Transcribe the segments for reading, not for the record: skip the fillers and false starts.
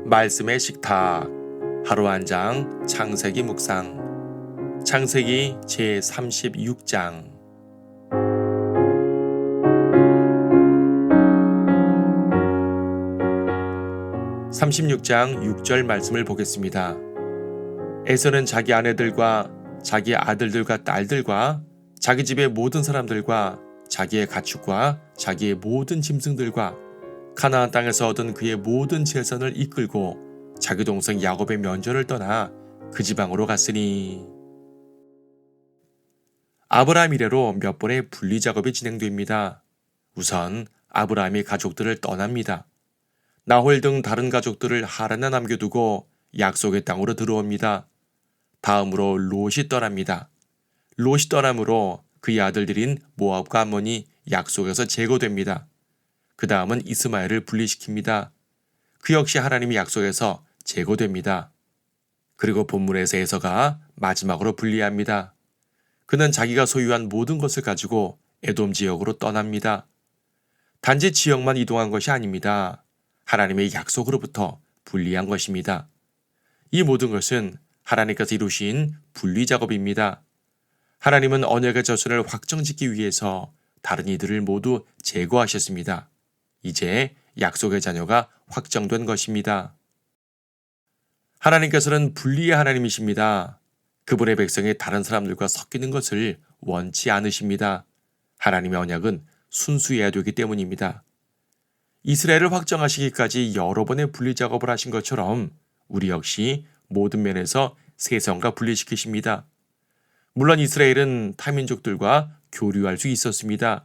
말씀의 식탁 하루 한 장 창세기 묵상 창세기 제36장 36장 6절 말씀을 보겠습니다. 에서는 자기 아내들과 자기 아들들과 딸들과 자기 집의 모든 사람들과 자기의 가축과 자기의 모든 짐승들과 가나안 땅에서 얻은 그의 모든 재산을 이끌고 자기 동생 야곱의 면전을 떠나 그 지방으로 갔으니. 아브라함 이래로 몇 번의 분리 작업이 진행됩니다. 우선 아브라함이 가족들을 떠납니다. 나홀 등 다른 가족들을 하란에 남겨두고 약속의 땅으로 들어옵니다. 다음으로 롯이 떠납니다. 롯이 떠남으로 그의 아들들인 모압과 암몬이 약속에서 제거됩니다. 그 다음은 이스마엘을 분리시킵니다. 그 역시 하나님이 약속에서 제거됩니다. 그리고 본문에서 에서가 마지막으로 분리합니다. 그는 자기가 소유한 모든 것을 가지고 에돔 지역으로 떠납니다. 단지 지역만 이동한 것이 아닙니다. 하나님의 약속으로부터 분리한 것입니다. 이 모든 것은 하나님께서 이루신 분리 작업입니다. 하나님은 언약의 저수를 확정짓기 위해서 다른 이들을 모두 제거하셨습니다. 이제 약속의 자녀가 확정된 것입니다. 하나님께서는 분리의 하나님이십니다. 그분의 백성이 다른 사람들과 섞이는 것을 원치 않으십니다. 하나님의 언약은 순수해야 되기 때문입니다. 이스라엘을 확정하시기까지 여러 번의 분리 작업을 하신 것처럼 우리 역시 모든 면에서 세상과 분리시키십니다. 물론 이스라엘은 타민족들과 교류할 수 있었습니다.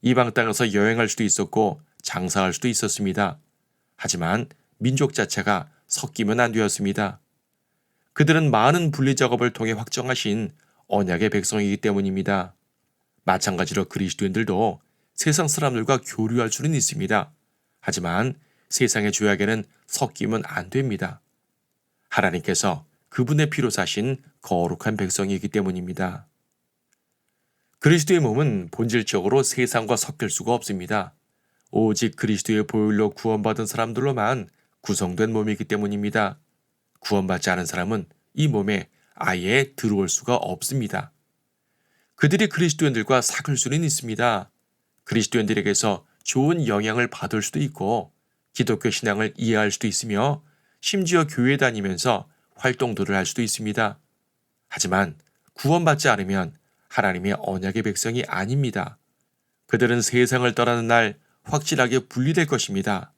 이방 땅에서 여행할 수도 있었고 장사할 수도 있었습니다. 하지만 민족 자체가 섞이면 안 되었습니다. 그들은 많은 분리 작업을 통해 확정하신 언약의 백성이기 때문입니다. 마찬가지로 그리스도인들도 세상 사람들과 교류할 수는 있습니다. 하지만 세상의 죄악에는 섞이면 안 됩니다. 하나님께서 그분의 피로 사신 거룩한 백성이기 때문입니다. 그리스도의 몸은 본질적으로 세상과 섞일 수가 없습니다. 오직 그리스도의 보혈로 구원받은 사람들로만 구성된 몸이기 때문입니다. 구원받지 않은 사람은 이 몸에 아예 들어올 수가 없습니다. 그들이 그리스도인들과 섞일 수는 있습니다. 그리스도인들에게서 좋은 영향을 받을 수도 있고 기독교 신앙을 이해할 수도 있으며 심지어 교회 다니면서 활동들을 할 수도 있습니다. 하지만 구원받지 않으면 하나님의 언약의 백성이 아닙니다. 그들은 세상을 떠나는 날 확실하게 분리될 것입니다.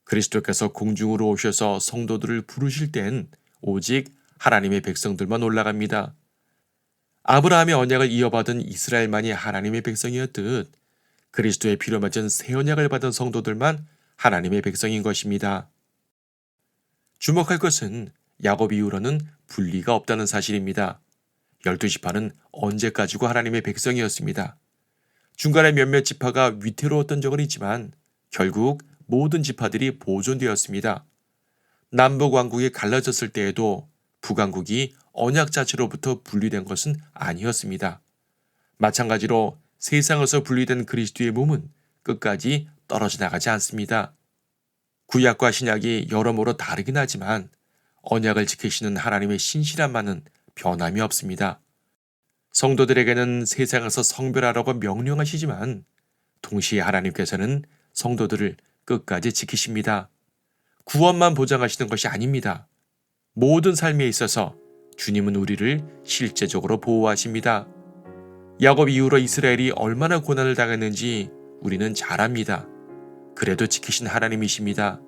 그리스도께서 공중으로 오셔서 성도들을 부르실 땐 오직 하나님의 백성들만 올라갑니다. 아브라함의 언약을 이어받은 이스라엘만이 하나님의 백성이었듯 그리스도의 피로 맺은 새 언약을 받은 성도들만 하나님의 백성인 것입니다. 주목할 것은 야곱 이후로는 분리가 없다는 사실입니다. 12지파는 언제까지고 하나님의 백성이었습니다. 중간에 몇몇 지파가 위태로웠던 적은 있지만 결국 모든 지파들이 보존되었습니다. 남북왕국이 갈라졌을 때에도 북왕국이 언약 자체로부터 분리된 것은 아니었습니다. 마찬가지로 세상에서 분리된 그리스도의 몸은 끝까지 떨어져 나가지 않습니다. 구약과 신약이 여러모로 다르긴 하지만 언약을 지키시는 하나님의 신실함만은 변함이 없습니다. 성도들에게는 세상에서 성별하라고 명령하시지만 동시에 하나님께서는 성도들을 끝까지 지키십니다. 구원만 보장하시는 것이 아닙니다. 모든 삶에 있어서 주님은 우리를 실제적으로 보호하십니다. 야곱 이후로 이스라엘이 얼마나 고난을 당했는지 우리는 잘 압니다. 그래도 지키신 하나님이십니다.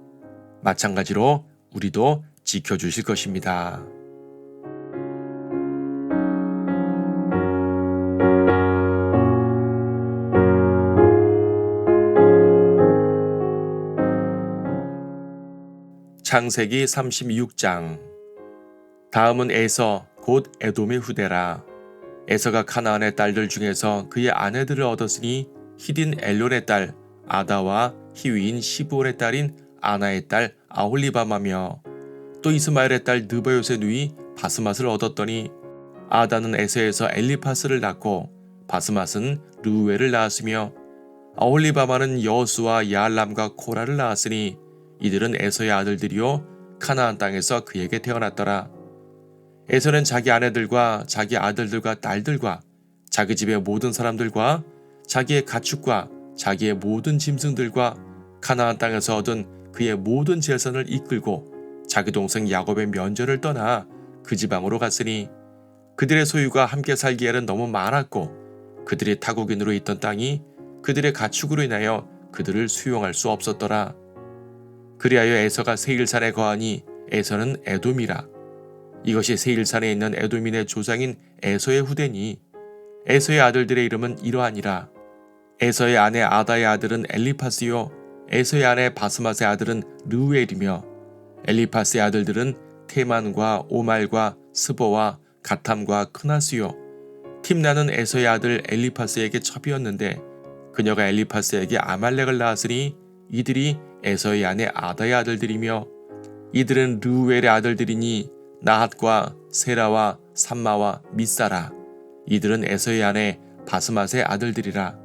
마찬가지로 우리도 지켜주실 것입니다. 창세기 36장 다음은 에서 곧 에돔의 후대라. 에서가 카나안의 딸들 중에서 그의 아내들을 얻었으니 히딘 엘론의 딸 아다와 히위인 시브온의 딸인 아나의 딸 아홀리바마며 또 이스마엘의 딸 느바요의 누이 바스맛을 얻었더니 아다는 에서에서 엘리파스를 낳고 바스맛은 르우엘을 낳았으며 아홀리바마는 여수와 야알람과 코라를 낳았으니 이들은 에서의 아들들이요 가나안 땅에서 그에게 태어났더라. 에서는 자기 아내들과 자기 아들들과 딸들과 자기 집의 모든 사람들과 자기의 가축과 자기의 모든 짐승들과 가나안 땅에서 얻은 그의 모든 재산을 이끌고 자기 동생 야곱의 면전을 떠나 그 지방으로 갔으니 그들의 소유가 함께 살기에는 너무 많았고 그들이 타국인으로 있던 땅이 그들의 가축으로 인하여 그들을 수용할 수 없었더라. 그리하여 에서가 세일산에 거하니 에서는 에돔이라. 이것이 세일산에 있는 에돔인의 조상인 에서의 후대니 에서의 아들들의 이름은 이러하니라. 에서의 아내 아다의 아들은 엘리파스요 에서의 아내 바스맛의 아들은 르우엘이며 엘리파스의 아들들은 테만과 오말과 스보와 가탐과 크나스요. 팀나는 에서의 아들 엘리파스에게 첩이었는데 그녀가 엘리파스에게 아말렉을 낳았으니 이들이 에서의 아내 아다의 아들들이며 이들은 르우엘의 아들들이니 나핫과 세라와 삼마와 미사라. 이들은 에서의 아내 바스맛의 아들들이라.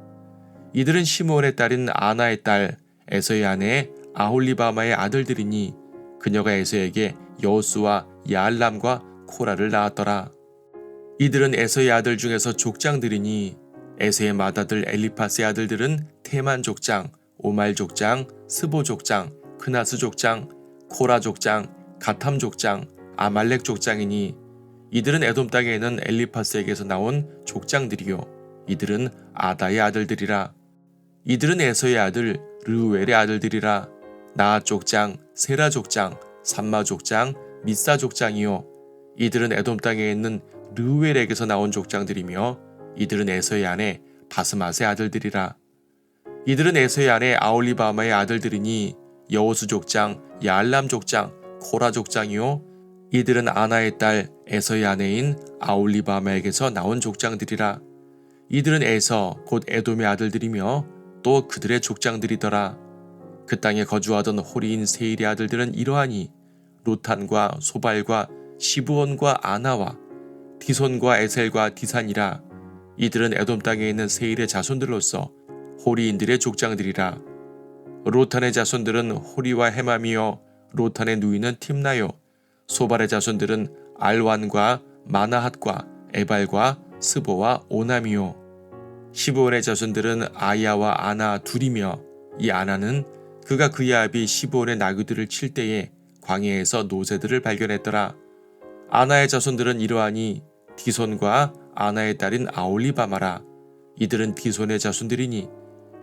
이들은 시므온의 딸인 아나의 딸 에서의 아내 아홀리바마의 아들들이니 그녀가 에서에게 여호수와 야알람과 코라를 낳았더라. 이들은 에서의 아들 중에서 족장들이니 에서의 맏아들 엘리파스의 아들들은 테만 족장, 오말 족장, 스보 족장, 크나스 족장, 코라 족장, 가탐 족장, 아말렉 족장이니 이들은 에돔 땅에 있는 엘리파스에게서 나온 족장들이요 이들은 아다의 아들들이라. 이들은 에서의 아들 르우엘의 아들들이라. 나핫 족장, 세라 족장, 삼마 족장, 미사 족장이요 이들은 에돔 땅에 있는 르우엘에게서 나온 족장들이며 이들은 에서의 아내 바스맛의 아들들이라. 이들은 에서의 아내 아올리바마의 아들들이니 여호수 족장, 야알람 족장, 코라 족장이요 이들은 아나의 딸 에서의 아내인 아올리바마에게서 나온 족장들이라. 이들은 에서 곧 에돔의 아들들이며 또 그들의 족장들이더라. 그 땅에 거주하던 호리인 세일의 아들들은 이러하니 로탄과 소발과 시브온과 아나와 디손과 에셀과 디산이라. 이들은 에돔 땅에 있는 세일의 자손들로서 호리인들의 족장들이라. 로탄의 자손들은 호리와 헤맘이요 로탄의 누이는 팀나요. 소발의 자손들은 알완과 마나핫과 에발과 스보와 오남이요. 시브온의 자손들은 아야와 아나 둘이며 이 아나는 그가 그의 아비 시브온의 나귀들을 칠 때에 광야에서 노새들을 발견했더라. 아나의 자손들은 이러하니 디손과 아나의 딸인 아올리바마라. 이들은 디손의 자손들이니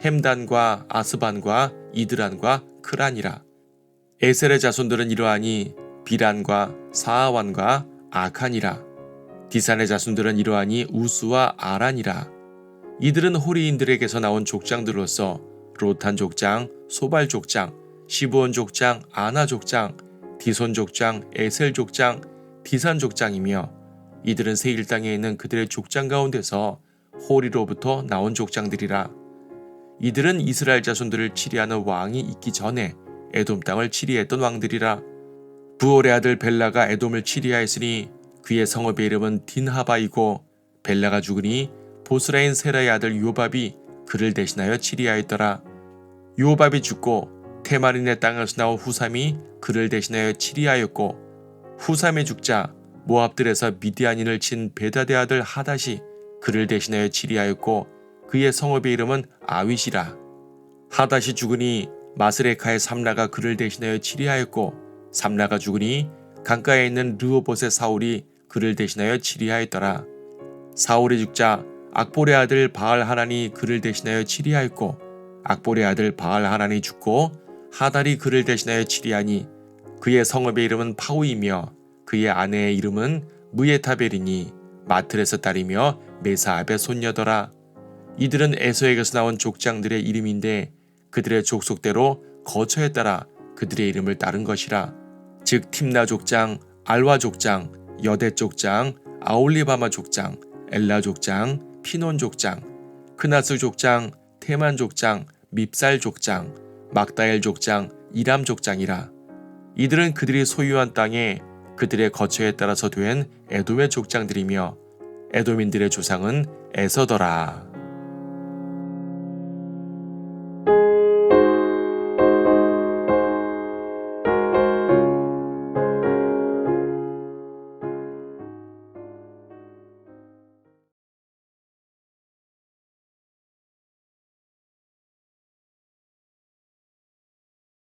햄단과 아스반과 이드란과 크란이라. 에셀의 자손들은 이러하니 비란과 사아완과 아칸이라. 디산의 자손들은 이러하니 우스와 아란이라. 이들은 호리인들에게서 나온 족장들로서 로탄 족장, 소발 족장, 시브온 족장, 아나 족장, 디손 족장, 에셀 족장, 디산 족장이며 이들은 세일 땅에 있는 그들의 족장 가운데서 호리로부터 나온 족장들이라. 이들은 이스라엘 자손들을 치리하는 왕이 있기 전에 에돔 땅을 치리했던 왕들이라. 부올의 아들 벨라가 에돔을 치리하였으니 그의 성읍의 이름은 딘하바이고 벨라가 죽으니 보스라인 세라의 아들 요밥이 그를 대신하여 치리하였더라. 요밥이 죽고 테마린의 땅에서 나온 후삼이 그를 대신하여 치리하였고 후삼이 죽자 모압들에서 미디안인을 친 베다의 아들 하닷이 그를 대신하여 치리하였고 그의 성읍의 이름은 아윗이라. 하닷이 죽으니 마스레카의 삼라가 그를 대신하여 치리하였고 삼라가 죽으니 강가에 있는 르호봇의 사울이 그를 대신하여 치리하였더라. 사울이 죽자 악볼의 아들 바알 하난이 그를 대신하여 치리하였고 악볼의 아들 바알 하난이 죽고 하달이 그를 대신하여 치리하니 그의 성읍의 이름은 파우이며 그의 아내의 이름은 무예타벨이니 마틀에서 딸이며 메사압의 손녀더라. 이들은 에서에게서 나온 족장들의 이름인데 그들의 족속대로 거처에 따라 그들의 이름을 따른 것이라. 즉 팀나 족장, 알와 족장, 여대 족장, 아올리바마 족장, 엘라 족장, 피논 족장, 크나스 족장, 테만 족장, 밉살 족장, 막다엘 족장, 이람 족장이라. 이들은 그들이 소유한 땅에 그들의 거처에 따라서 된 에돔의 족장들이며 에돔인들의 조상은 에서더라.